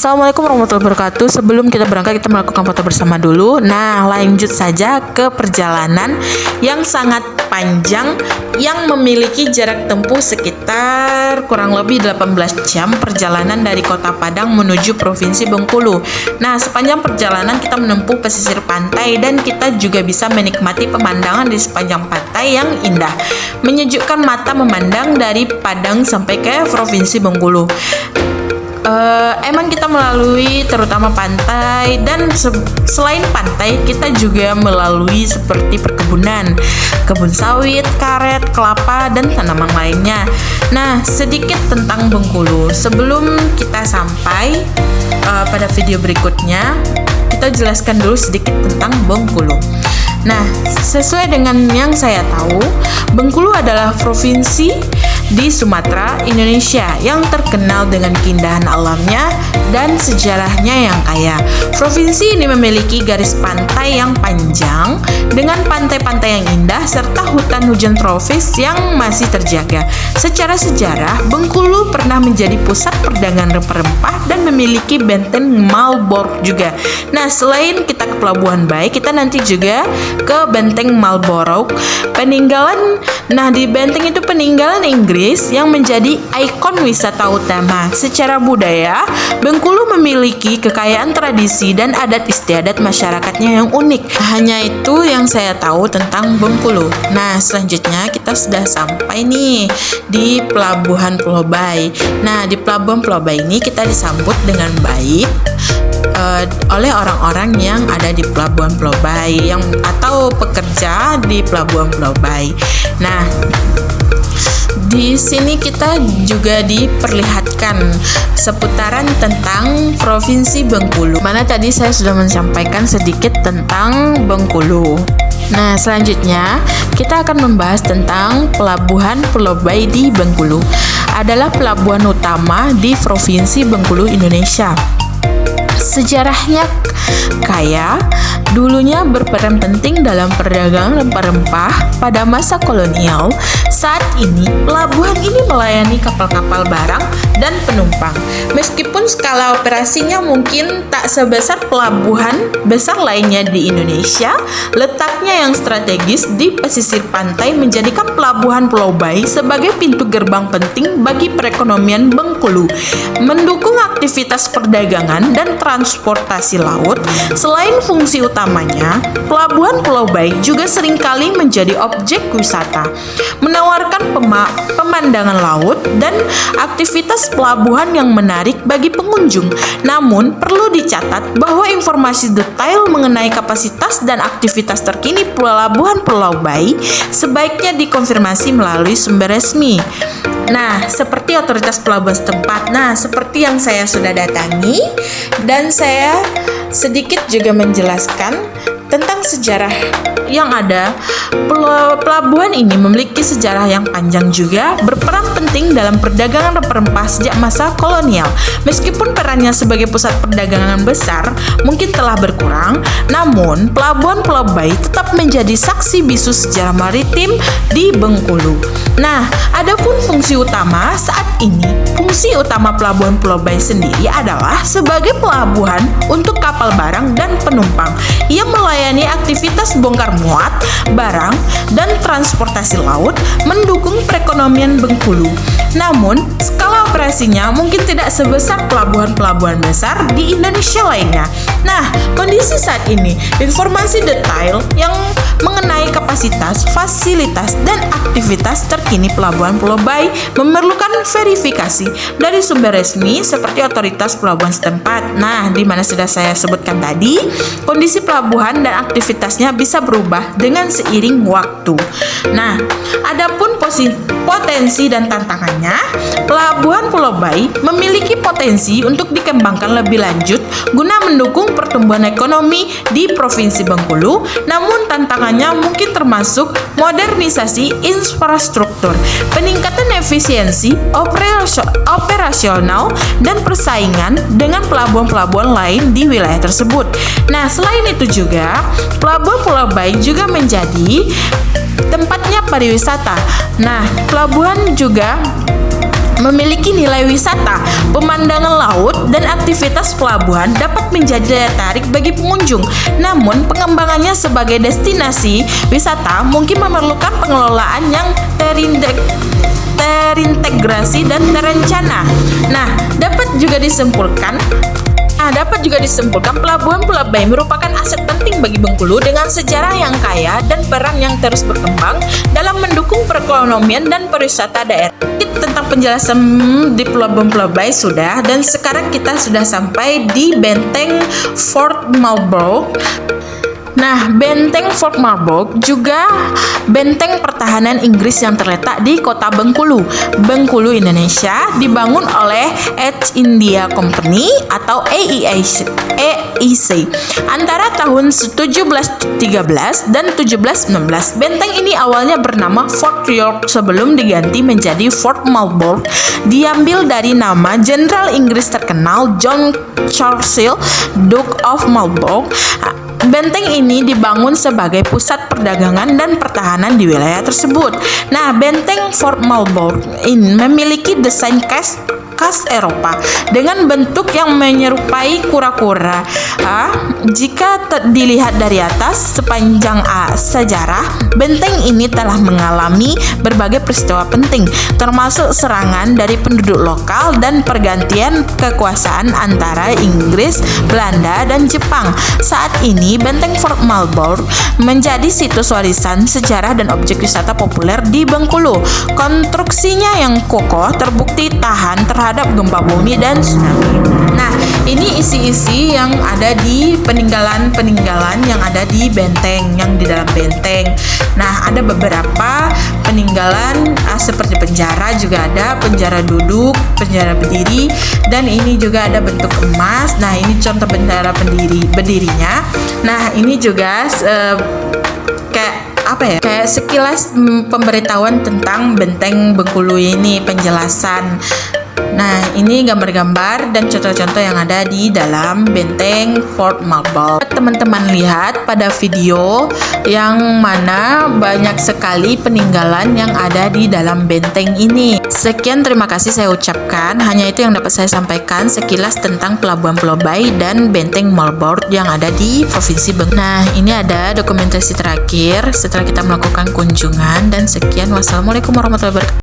Assalamualaikum warahmatullahi wabarakatuh. Sebelum kita berangkat, kita melakukan foto bersama dulu. Nah, lanjut saja ke perjalanan yang sangat panjang yang memiliki jarak tempuh sekitar kurang lebih 18 jam perjalanan dari Kota Padang menuju Provinsi Bengkulu. Nah, sepanjang perjalanan kita menempuh pesisir pantai dan kita juga bisa menikmati pemandangan di sepanjang pantai yang indah. Menyejukkan mata memandang dari Padang sampai ke Provinsi Bengkulu. Emang kita melalui terutama pantai dan selain pantai kita juga melalui seperti perkebunan, kebun sawit, karet, kelapa, dan tanaman lainnya. Nah, sedikit tentang Bengkulu. Sebelum kita sampai pada video berikutnya, kita jelaskan dulu sedikit tentang Bengkulu. Nah, sesuai dengan yang saya tahu, Bengkulu adalah provinsi di Sumatera, Indonesia yang terkenal dengan keindahan alamnya dan sejarahnya yang kaya. Provinsi ini memiliki garis pantai yang panjang dengan pantai-pantai yang indah serta hutan hujan tropis yang masih terjaga. Secara sejarah, Bengkulu pernah menjadi pusat perdagangan rempah-rempah dan memiliki benteng Malbork juga. Nah, selain kita ke Pelabuhan Bayi, kita nanti juga ke benteng Malbork. Nah, di benteng itu peninggalan Inggris yang menjadi ikon wisata utama. Secara budaya, Bengkulu memiliki kekayaan tradisi dan adat istiadat masyarakatnya yang unik. Hanya itu yang saya tahu tentang Bengkulu. Nah, selanjutnya kita sudah sampai nih di Pelabuhan Pulau Bayi. Nah, di Pelabuhan Pulau Bayi ini kita disambut dengan baik oleh orang-orang yang ada di Pelabuhan Pulau Bayi atau pekerja di Pelabuhan Pulau Bayi. Nah, di sini kita juga diperlihatkan seputaran tentang Provinsi Bengkulu. Mana tadi saya sudah menyampaikan sedikit tentang Bengkulu. Nah, selanjutnya kita akan membahas tentang Pelabuhan Pulau Bayi di Bengkulu. Adalah pelabuhan utama di Provinsi Bengkulu, Indonesia. Sejarahnya kaya, dulunya berperan penting dalam perdagangan rempah-rempah pada masa kolonial. Saat ini, pelabuhan ini melayani kapal-kapal barang dan penumpang. Meskipun skala operasinya mungkin tak sebesar pelabuhan besar lainnya di Indonesia, letaknya yang strategis di pesisir pantai menjadikan Pelabuhan Pulau Bayi sebagai pintu gerbang penting bagi perekonomian Bengkulu, mendukung aktivitas perdagangan dan transportasi laut. Selain fungsi utamanya, Pelabuhan Pulau Bayi juga seringkali menjadi objek wisata, menawarkan pemandangan laut dan aktivitas pelabuhan yang menarik bagi pengunjung. Namun, perlu dicatat bahwa informasi detail mengenai kapasitas dan aktivitas terkini Pelabuhan Pulau Bayi sebaiknya dikonfirmasi melalui sumber resmi. Nah, seperti otoritas pelabuhan setempat. Nah, seperti yang saya sudah datangi dan saya sedikit juga menjelaskan tentang sejarah yang ada. Pelabuhan ini memiliki sejarah yang panjang juga, berperan penting dalam perdagangan rempah-rempah sejak masa kolonial. Meskipun perannya sebagai pusat perdagangan besar mungkin telah berkurang, namun Pelabuhan Pulau Bayi tetap menjadi saksi bisu sejarah maritim di Bengkulu. Nah, adapun fungsi utama saat ini, fungsi utama Pelabuhan Pulau Bayi sendiri adalah sebagai pelabuhan untuk kapal barang dan penumpang yang melayani aktivitas bongkar muat, barang, dan transportasi laut, mendukung perekonomian Bengkulu. Namun, skala operasinya mungkin tidak sebesar pelabuhan-pelabuhan besar di Indonesia lainnya. Nah, kondisi saat ini, informasi detail yang mengenai kapasitas, fasilitas, dan aktivitas terkini Pelabuhan Pulau Bayi memerlukan verifikasi dari sumber resmi seperti otoritas pelabuhan setempat. Nah, di mana sudah saya sebutkan tadi, kondisi pelabuhan dan aktivitasnya bisa berubah dengan seiring waktu. Nah, adapun potensi dan tantangannya, Pelabuhan Pulau Bayi memiliki potensi untuk dikembangkan lebih lanjut guna mendukung pertumbuhan ekonomi di Provinsi Bengkulu. Namun tantangannya mungkin termasuk modernisasi infrastruktur, peningkatan efisiensi operasional, dan persaingan dengan pelabuhan-pelabuhan lain di wilayah tersebut. Nah, selain itu juga, Pelabuhan Pulau Bayi juga menjadi tempatnya pariwisata. Nah, pelabuhan juga memiliki nilai wisata, pemandangan laut, dan aktivitas pelabuhan dapat menjadi daya tarik bagi pengunjung. Namun, pengembangannya sebagai destinasi wisata mungkin memerlukan pengelolaan yang terintegrasi dan terencana. Dapat juga disimpulkan Pelabuhan Pulau Bayi merupakan aset penting bagi Bengkulu dengan sejarah yang kaya dan peran yang terus berkembang dalam mendukung perekonomian dan pariwisata daerah. Tentang penjelasan di Pelabuhan Pulau Bayi sudah, dan sekarang kita sudah sampai di Benteng Fort Marlborough. Benteng Fort Marlborough juga benteng pertahanan Inggris yang terletak di kota Bengkulu, Indonesia, dibangun oleh East India Company atau AEC antara tahun 1713 dan 1716. Benteng ini awalnya bernama Fort York sebelum diganti menjadi Fort Marlborough, diambil dari nama Jenderal Inggris terkenal John Churchill, Duke of Marlborough. Benteng ini dibangun sebagai pusat perdagangan dan pertahanan di wilayah tersebut. Benteng Fort Marlborough ini memiliki desain khas Eropa dengan bentuk yang menyerupai kura-kura. Jika dilihat dari atas, sepanjang sejarah, benteng ini telah mengalami berbagai peristiwa penting, termasuk serangan dari penduduk lokal dan pergantian kekuasaan antara Inggris, Belanda, dan Jepang. Saat ini, Benteng Fort Marlborough menjadi situs warisan sejarah dan objek wisata populer di Bengkulu. Konstruksinya yang kokoh terbukti tahan terhadap gempa bumi dan tsunami. Ini isi-isi yang ada di peninggalan-peninggalan yang ada di benteng, yang di dalam benteng. Ada beberapa peninggalan seperti penjara juga ada, penjara duduk, penjara berdiri, dan ini juga ada bentuk emas. Ini contoh penjara berdirinya. Ini juga kayak sekilas pemberitahuan tentang benteng Bengkulu ini, penjelasan. Ini gambar-gambar dan contoh-contoh yang ada di dalam benteng Fort Marlborough. Teman-teman lihat pada video yang mana banyak sekali peninggalan yang ada di dalam benteng ini. Sekian, terima kasih saya ucapkan. Hanya itu yang dapat saya sampaikan sekilas tentang Pelabuhan Pulau Bayi dan benteng Marlborough yang ada di Provinsi Bengkulu. Ini ada dokumentasi terakhir setelah kita melakukan kunjungan, dan sekian. Wassalamualaikum warahmatullahi wabarakatuh.